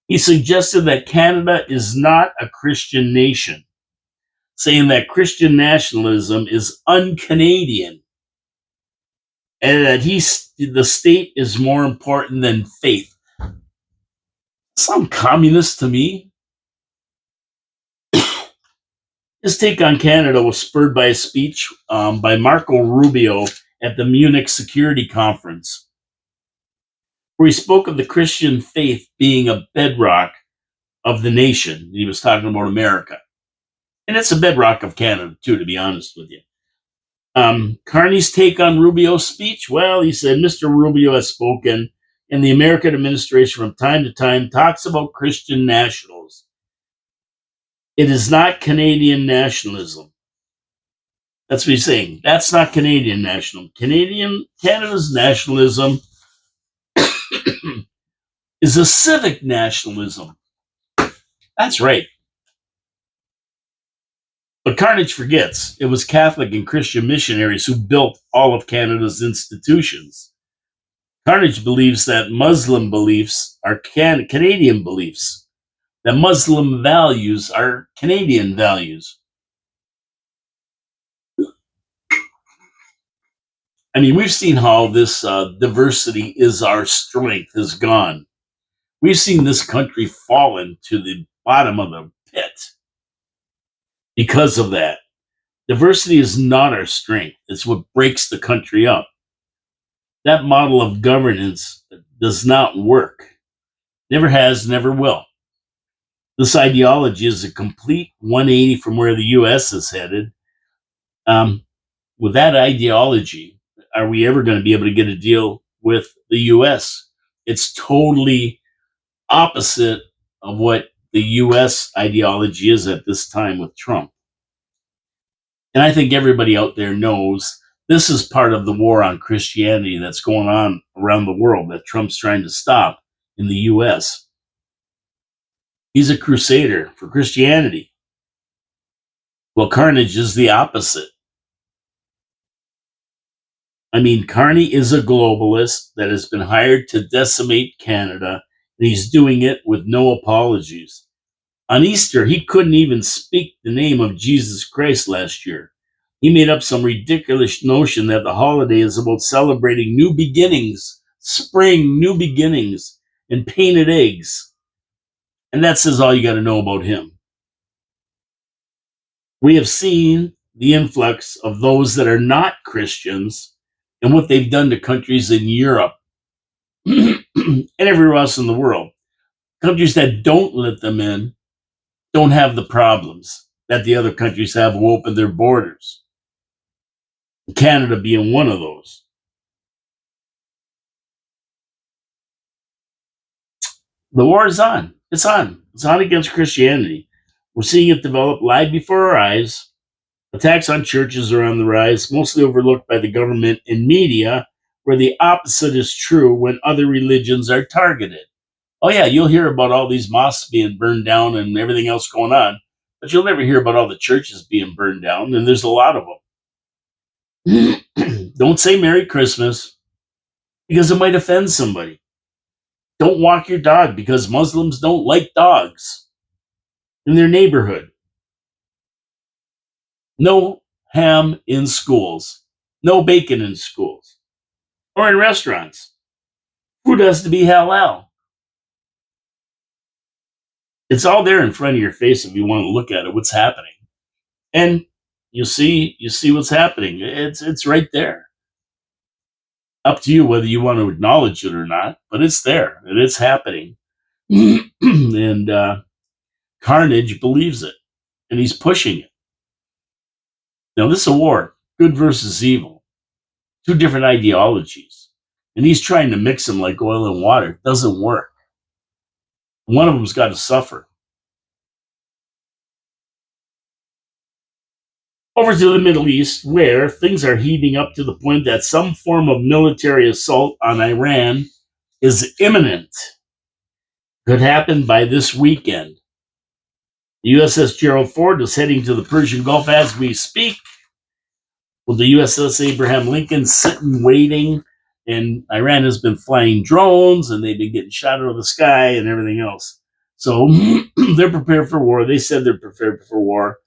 He suggested that Canada is not a Christian nation, saying that Christian nationalism is un-Canadian, and that the state is more important than faith. Some communist to me. His take on Canada was spurred by a speech by Marco Rubio at the Munich Security Conference, where he spoke of the Christian faith being a bedrock of the nation. He was talking about America. And it's a bedrock of Canada, too, to be honest with you. Carney's take on Rubio's speech? Well, he said, Mr. Rubio has spoken, and the American administration from time to time talks about Christian nationals. It is not Canadian nationalism. That's what he's saying. That's not Canadian nationalism. Canada's nationalism is a civic nationalism. That's right. But Carnage forgets it was Catholic and Christian missionaries who built all of Canada's institutions. Carnage believes that Muslim beliefs are Canadian beliefs, that Muslim values are Canadian values. I mean, we've seen how this diversity is our strength has gone. We've seen this country fallen to the bottom of the pit because of that. Diversity is not our strength. It's what breaks the country up. That model of governance does not work. Never has, never will. This ideology is a complete 180 from where the U.S. is headed. With that ideology, are we ever going to be able to get a deal with the U.S.? It's totally opposite of what the U.S. ideology is at this time with Trump. And I think everybody out there knows this is part of the war on Christianity that's going on around the world that Trump's trying to stop in the U.S. He's a crusader for Christianity. Well, Carnage is the opposite. I mean, Carney is a globalist that has been hired to decimate Canada, and he's doing it with no apologies. On Easter, he couldn't even speak the name of Jesus Christ last year. He made up some ridiculous notion that the holiday is about celebrating new beginnings, spring, new beginnings, and painted eggs. And that says all you got to know about him. We have seen the influx of those that are not Christians and what they've done to countries in Europe and everywhere else in the world. Countries that don't let them in don't have the problems that the other countries have who open their borders. Canada being one of those. The war is on. It's on. It's on against Christianity. We're seeing it develop live before our eyes. Attacks on churches are on the rise, mostly overlooked by the government and media, where the opposite is true when other religions are targeted. Oh, yeah, you'll hear about all these mosques being burned down and everything else going on, but you'll never hear about all the churches being burned down, and there's a lot of them. Don't say Merry Christmas because it might offend somebody. Don't walk your dog because Muslims don't like dogs in their neighborhood. No ham in schools. No bacon in schools or in restaurants. Food has to be halal. It's all there in front of your face if you want to look at it, what's happening. And you see what's happening. It's right there. Up to you whether you want to acknowledge it or not, but it's there and it's happening. And Carnage believes it, and he's pushing it. Now, this is a war, good versus evil, two different ideologies. And he's trying to mix them like oil and water. It doesn't work. One of them's got to suffer. Over to the Middle East, where things are heating up to the point that some form of military assault on Iran is imminent. Could happen by this weekend. The USS Gerald Ford is heading to the Persian Gulf as we speak, with the USS Abraham Lincoln sitting waiting, and Iran has been flying drones and they've been getting shot out of the sky and everything else. So they're prepared for war. They said they're prepared for war.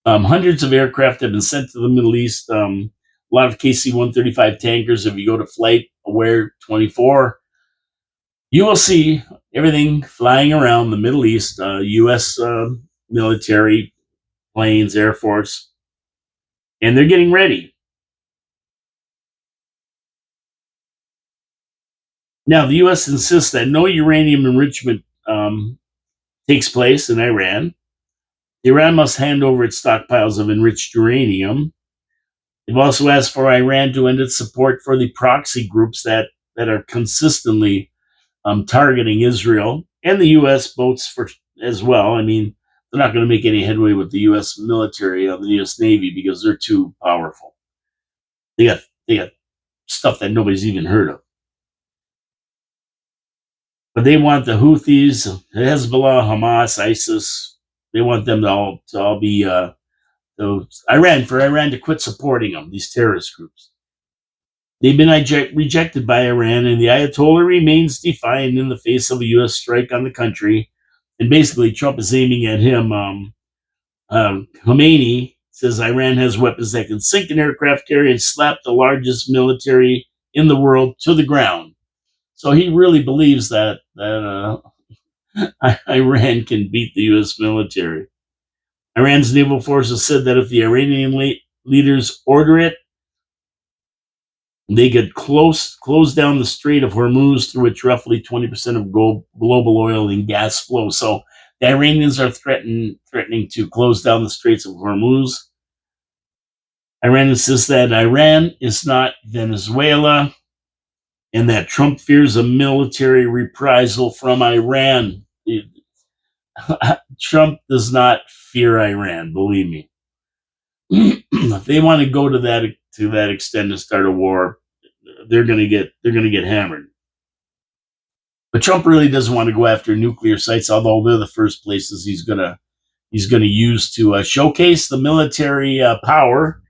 Hundreds of aircraft have been sent to the Middle East. A lot of KC-135 tankers. If you go to Flight Aware 24, you will see everything flying around the Middle East. U.S. Military planes, Air Force, and they're getting ready. Now, the U.S. insists that no uranium enrichment takes place in Iran. Iran must hand over its stockpiles of enriched uranium. They've also asked for Iran to end its support for the proxy groups that are consistently targeting Israel, and the U.S. votes for as well. I mean, they're not going to make any headway with the U.S. military or the U.S. Navy because they're too powerful. They got stuff that nobody's even heard of. But they want the Houthis, Hezbollah, Hamas, ISIS. They want them to all be Iran to quit supporting them. These terrorist groups. They've been rejected by Iran, and the Ayatollah remains defiant in the face of a U.S. strike on the country. And basically, Trump is aiming at him. Khomeini says Iran has weapons that can sink an aircraft carrier and slap the largest military in the world to the ground. So he really believes that Iran can beat the U.S. military. Iran's naval forces said that if the Iranian leaders order it, they could close down the Strait of Hormuz, through which roughly 20% of global oil and gas flow. So the Iranians are threatening to close down the Straits of Hormuz. Iran insists that Iran is not Venezuela, and that Trump fears a military reprisal from Iran. Trump does not fear Iran, believe me. If they want to go to that extent and start a war, they're going to get hammered. But Trump really doesn't want to go after nuclear sites, although they're the first places he's going to use to showcase the military power.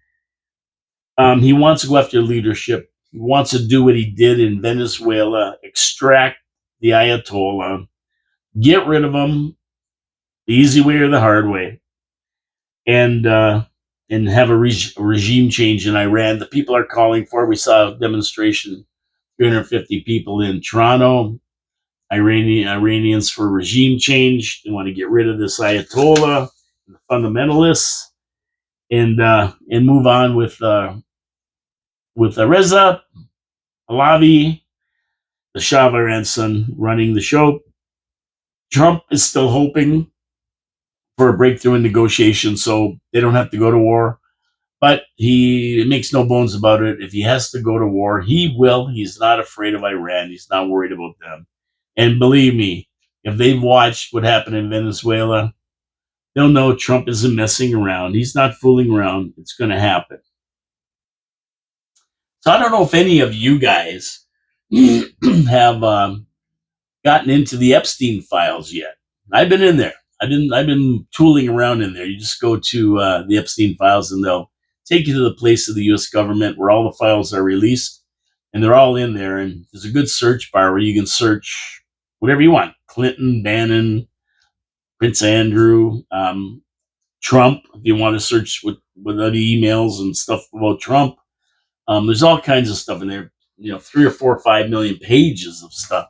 He wants to go after leadership. He wants to do what he did in Venezuela: extract the Ayatollah, get rid of him, the easy way or the hard way, and have a regime change in Iran. The people are calling for it. We saw a demonstration, 350 people in Toronto. Iranians for regime change. They want to get rid of this Ayatollah, the fundamentalists, and move on with Reza Pahlavi, the Shah of Iran's son, running the show. Trump is still hoping for a breakthrough in negotiations so they don't have to go to war. But he makes no bones about it. If he has to go to war, he will. He's not afraid of Iran. He's not worried about them. And believe me, if they've watched what happened in Venezuela, they'll know Trump isn't messing around. He's not fooling around. It's going to happen. So I don't know if any of you guys have gotten into the Epstein files yet. I've been in there. I've been tooling around in there. You just go to the Epstein files, and they'll take you to the place of the U.S. government where all the files are released, and they're all in there. And there's a good search bar where you can search whatever you want: Clinton, Bannon, Prince Andrew, Trump. If you want to search with other emails and stuff about Trump, there's all kinds of stuff in there. 3 or 4 or 5 million pages of stuff.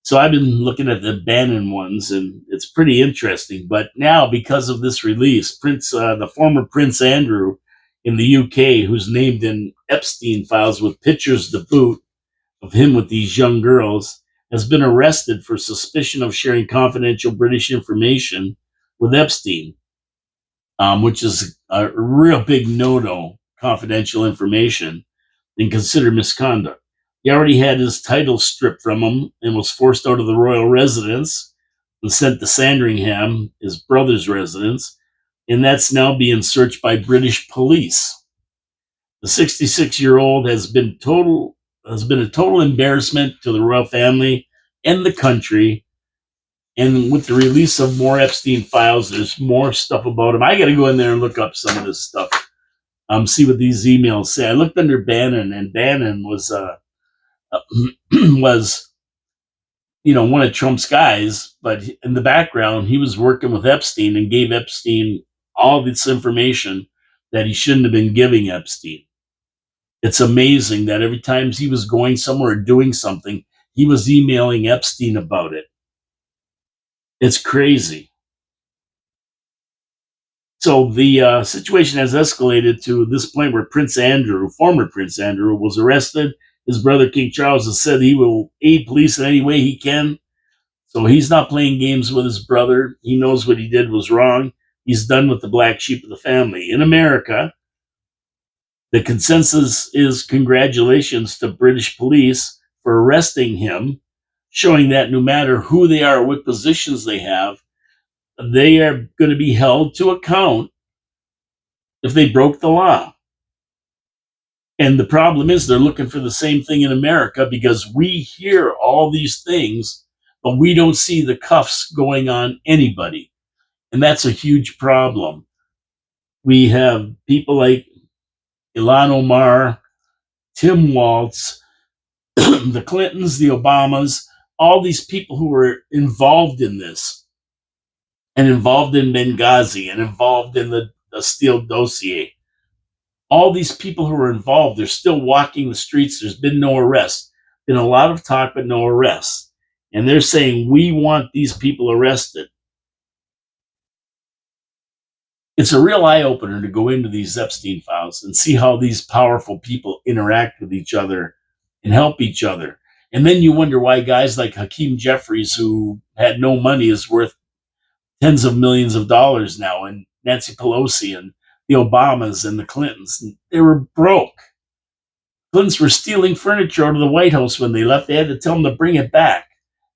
So I've been looking at the Bannon ones, and it's pretty interesting. But now, because of this release, the former Prince Andrew in the UK, who's named in Epstein files with pictures to boot of him with these young girls, has been arrested for suspicion of sharing confidential British information with Epstein, which is a real big no-no, confidential information, and considered misconduct. He already had his title stripped from him and was forced out of the royal residence and sent to Sandringham, his brother's residence, and that's now being searched by British police. The 66-year-old has been a total embarrassment to the royal family and the country. And with the release of more Epstein files, there's more stuff about him. I got to go in there and look up some of this stuff. See what these emails say. I looked under Bannon, and Bannon was was one of Trump's guys, but in the background he was working with Epstein and gave Epstein all this information that he shouldn't have been giving Epstein. It's amazing that every time he was going somewhere or doing something, he was emailing Epstein about it. It's crazy. So the situation has escalated to this point where former Prince Andrew, was arrested. His brother, King Charles, has said he will aid police in any way he can. So he's not playing games with his brother. He knows what he did was wrong. He's done with the black sheep of the family. In America, the consensus is congratulations to British police for arresting him, showing that no matter who they are or what positions they have, they are going to be held to account if they broke the law. And the problem is they're looking for the same thing in America, because we hear all these things, but we don't see the cuffs going on anybody. And that's a huge problem. We have people like Ilhan Omar, Tim Walz, the Clintons, the Obamas, all these people who were involved in this, and involved in Benghazi, and involved in the Steele dossier. All these people who are involved, they're still walking the streets. There's been no arrest. Been a lot of talk, but no arrests. And they're saying, we want these people arrested. It's a real eye-opener to go into these Epstein files and see how these powerful people interact with each other and help each other. And then you wonder why guys like Hakeem Jeffries, who had no money, is worth tens of millions of dollars now, and Nancy Pelosi and the Obamas and the Clintons, they were broke. Clintons were stealing furniture out of the White House when they left. They had to tell them to bring it back.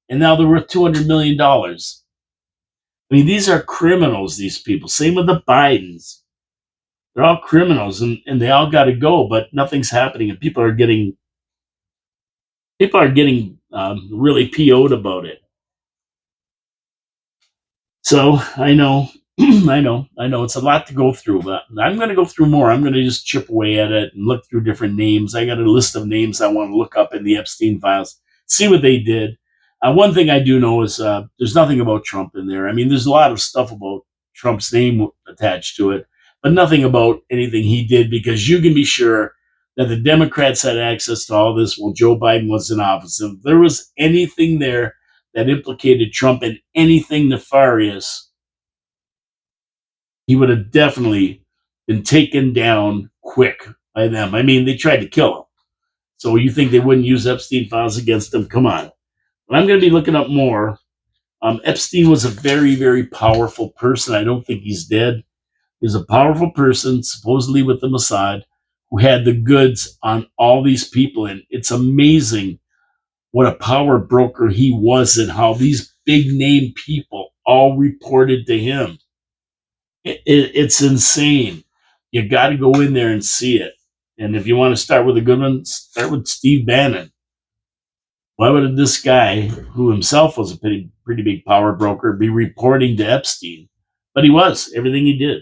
And now they're worth $200 million. I mean, these are criminals, these people. Same with the Bidens. They're all criminals, and they all got to go, but nothing's happening, and people are getting really PO'd about it. So I know, I know, it's a lot to go through, but I'm going to go through more. I'm going to just chip away at it and look through different names. I got a list of names I want to look up in the Epstein files, see what they did. One thing I do know is there's nothing about Trump in there. I mean, there's a lot of stuff about Trump's name attached to it, but nothing about anything he did, because you can be sure that the Democrats had access to all this while Joe Biden was in office. If there was anything there that implicated Trump in anything nefarious, he would have definitely been taken down quick by them. I mean, they tried to kill him. So you think they wouldn't use Epstein files against him? Come on. But I'm going to be looking up more. Epstein was a very, very powerful person. I don't think he's dead. is a powerful person, supposedly with the Mossad, who had the goods on all these people. And it's amazing what a power broker he was and how these big name people all reported to him. It's insane. You got to go in there and see it. And if you want to start with a good one, start with Steve Bannon. Why would this guy, who himself was a pretty big power broker, be reporting to Epstein? But he was, everything he did.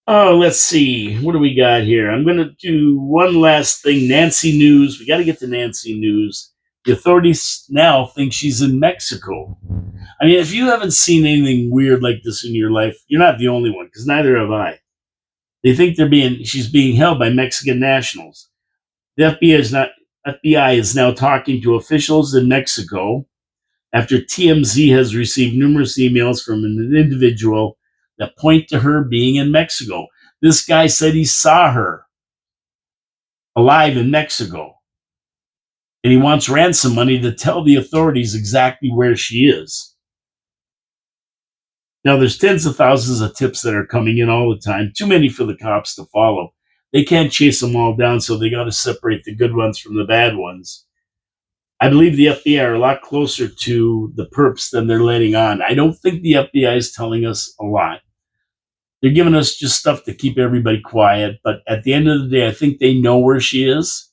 Oh, let's see. What do we got here? I'm going to do one last thing. Nancy News. We got to get to Nancy News. The authorities now think she's in Mexico. I mean, if you haven't seen anything weird like this in your life, you're not the only one, because neither have I. They think she's being held by Mexican nationals. The FBI is now talking to officials in Mexico after TMZ has received numerous emails from an individual that point to her being in Mexico. This guy said he saw her alive in Mexico, and he wants ransom money to tell the authorities exactly where she is. Now, there's tens of thousands of tips that are coming in all the time, too many for the cops to follow. They can't chase them all down, so they got to separate the good ones from the bad ones. I believe the FBI are a lot closer to the perps than they're letting on. I don't think the FBI is telling us a lot. They're giving us just stuff to keep everybody quiet, but at the end of the day, I think they know where she is,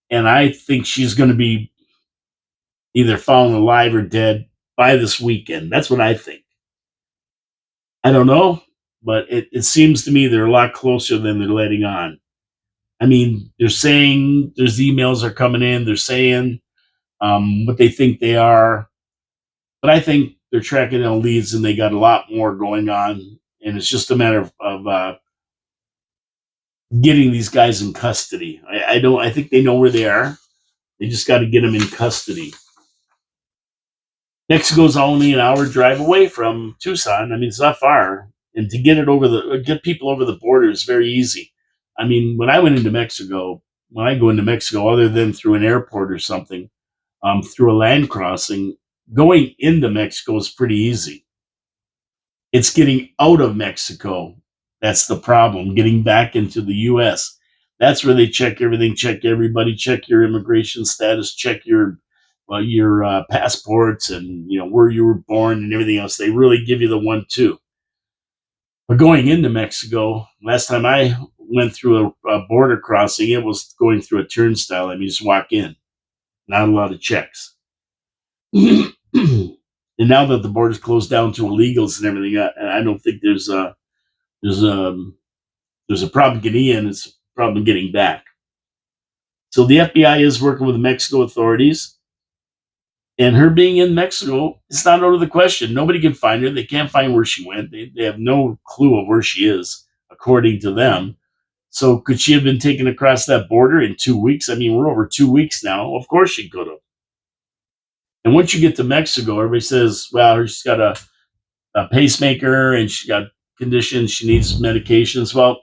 and I think she's going to be either found alive or dead by this weekend. That's what I think. I don't know, but it seems to me they're a lot closer than they're letting on. I mean, they're saying there's emails are coming in. They're saying what they think they are, but I think they're tracking down leads and they got a lot more going on. And it's just a matter of getting these guys in custody. I think they know where they are. They just got to get them in custody. Mexico's only an hour drive away from Tucson. I mean, it's not far, and to get people over the border is very easy. I mean, when I go into Mexico, other than through an airport or something, through a land crossing, going into Mexico is pretty easy. It's getting out of Mexico that's the problem. Getting back into the U.S. That's where they check everything, check everybody, check your immigration status, check your passports, and where you were born and everything else. They really give you the 1-2. But going into Mexico, last time I went through a border crossing, it was going through a turnstile. I mean, you just walk in, not a lot of checks. And now that the border's closed down to illegals and everything, I don't think there's a problem getting in. It's a problem getting back. So the FBI is working with the Mexico authorities. And her being in Mexico, it's not out of the question. Nobody can find her. They can't find where she went. They have no clue of where she is, according to them. So could she have been taken across that border in 2 weeks? I mean, we're over 2 weeks now. Of course she could have. And once you get to Mexico, everybody says, well, she's got a pacemaker and she got conditions. She needs medications. Well,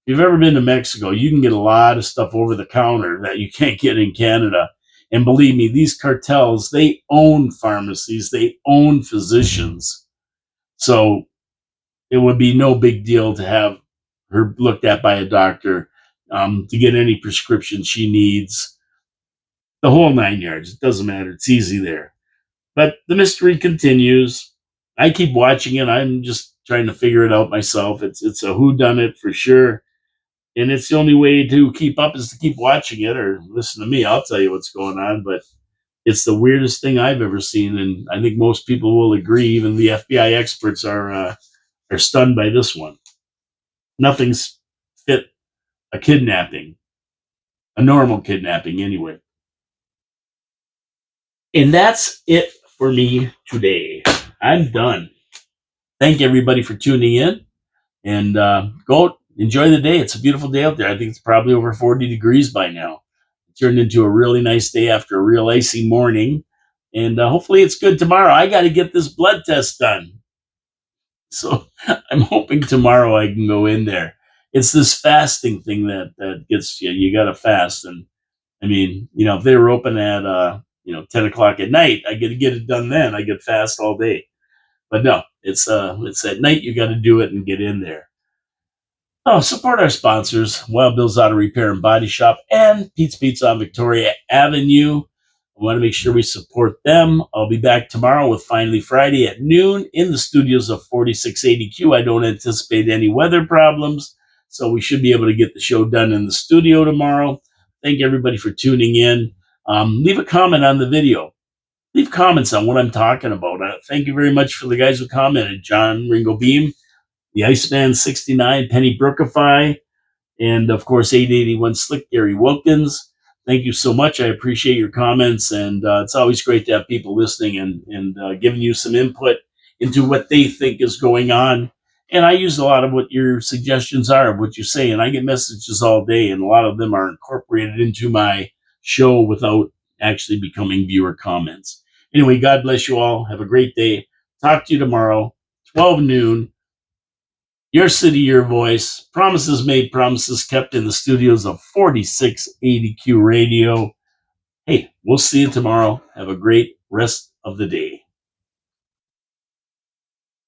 if you've ever been to Mexico, you can get a lot of stuff over the counter that you can't get in Canada. And believe me, these cartels, they own pharmacies, they own physicians. So it would be no big deal to have her looked at by a doctor, to get any prescription she needs. The whole 9 yards. It doesn't matter. It's easy there. But the mystery continues. I keep watching it. I'm just trying to figure it out myself. It's a whodunit for sure. And it's the only way to keep up is to keep watching it or listen to me. I'll tell you what's going on, but it's the weirdest thing I've ever seen, and I think most people will agree. Even the FBI experts are stunned by this one. Nothing's fit a kidnapping, a normal kidnapping anyway. And that's it for me today. I'm done. Thank everybody for tuning in, and go enjoy the day. It's a beautiful day out there. I think it's probably over 40 degrees by now. It turned into a really nice day after a real icy morning. And hopefully it's good tomorrow. I got to get this blood test done. So I'm hoping tomorrow I can go in there. It's this fasting thing that gets you. You got to fast. And I mean, if they were open at 10 o'clock at night, I get to get it done then. I get fast all day. But no, it's at night. You got to do it and get in there. Oh, support our sponsors, Wild Bill's Auto Repair and Body Shop and Pete's Pizza on Victoria Avenue. I want to make sure we support them. I'll be back tomorrow with Finally Friday at noon in the studios of 4680Q. I don't anticipate any weather problems, so we should be able to get the show done in the studio tomorrow. Thank everybody for tuning in. Leave a comment on the video. Leave comments on what I'm talking about. Thank you very much for the guys who commented. John Ringo Beam, the Iceman 69, Penny Brookify, and of course 881 Slick Gary Wilkins. Thank you so much. I appreciate your comments, and it's always great to have people listening and giving you some input into what they think is going on. And I use a lot of what your suggestions are, of what you say, and I get messages all day, and a lot of them are incorporated into my show without actually becoming viewer comments. Anyway, God bless you all. Have a great day. Talk to you tomorrow, 12 noon. Your city, your voice. Promises made, promises kept in the studios of 4680Q Radio. Hey, we'll see you tomorrow. Have a great rest of the day.